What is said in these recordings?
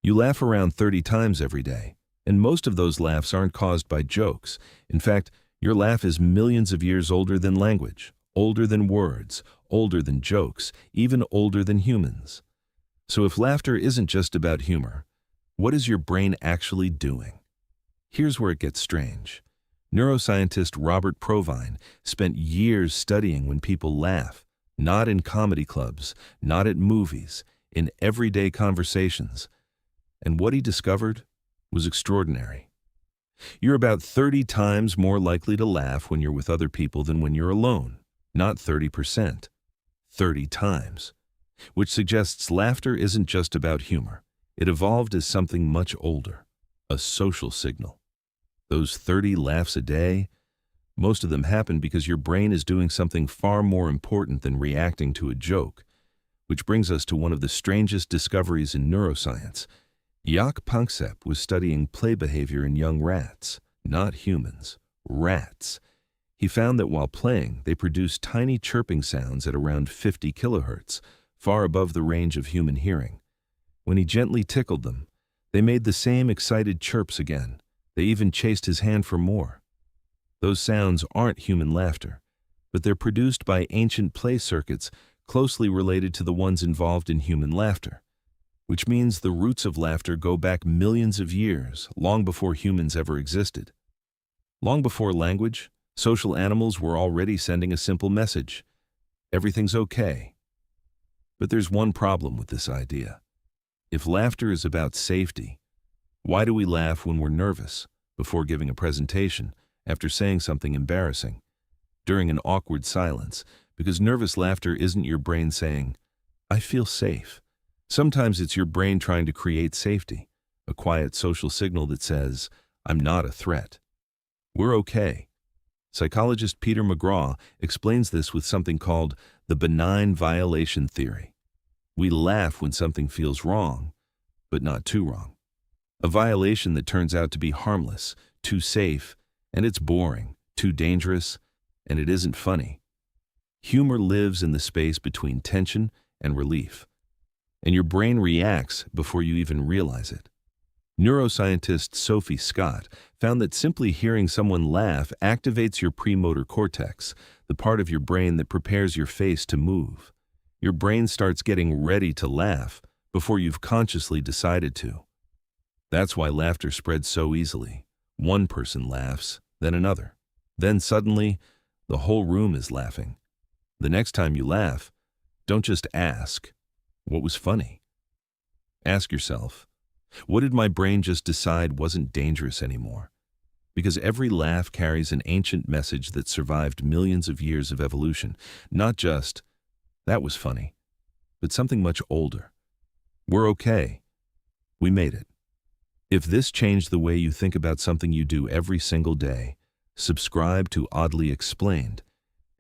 You laugh around 30 times every day, and most of those laughs aren't caused by jokes. In fact, your laugh is millions of years older than language, older than words, older than jokes, even older than humans. So if laughter isn't just about humor, what is your brain actually doing? Here's where it gets strange. Neuroscientist Robert Provine spent years studying when people laugh, not in comedy clubs, not at movies, in everyday conversations. And what he discovered was extraordinary. You're about 30 times more likely to laugh when you're with other people than when you're alone. Not 30%, 30 times. Which suggests laughter isn't just about humor. It evolved as something much older, a social signal. Those 30 laughs a day, most of them happen because your brain is doing something far more important than reacting to a joke, which brings us to one of the strangest discoveries in neuroscience. Jaak Panksepp was studying play behavior in young rats, not humans, rats. He found that while playing, they produced tiny chirping sounds at around 50 kilohertz, far above the range of human hearing. When he gently tickled them, they made the same excited chirps again. They even chased his hand for more. Those sounds aren't human laughter, but they're produced by ancient play circuits closely related to the ones involved in human laughter, which means the roots of laughter go back millions of years, long before humans ever existed. Long before language, social animals were already sending a simple message: everything's okay. But there's one problem with this idea. If laughter is about safety, why do we laugh when we're nervous, before giving a presentation, after saying something embarrassing, during an awkward silence? Because nervous laughter isn't your brain saying, "I feel safe." Sometimes it's your brain trying to create safety, a quiet social signal that says, "I'm not a threat. We're okay." Psychologist Peter McGraw explains this with something called the benign violation theory. We laugh when something feels wrong, but not too wrong. A violation that turns out to be harmless, too safe, and it's boring, too dangerous, and it isn't funny. Humor lives in the space between tension and relief, and your brain reacts before you even realize it. Neuroscientist Sophie Scott found that simply hearing someone laugh activates your premotor cortex, the part of your brain that prepares your face to move. Your brain starts getting ready to laugh before you've consciously decided to. That's why laughter spreads so easily. One person laughs, then another. Then suddenly, the whole room is laughing. The next time you laugh, don't just ask, "What was funny?" Ask yourself, "What did my brain just decide wasn't dangerous anymore?" Because every laugh carries an ancient message that survived millions of years of evolution. Not just, "That was funny," but something much older. We're okay. We made it. If this changed the way you think about something you do every single day, subscribe to Oddly Explained.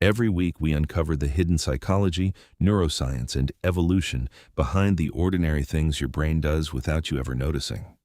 Every week we uncover the hidden psychology, neuroscience, and evolution behind the ordinary things your brain does without you ever noticing.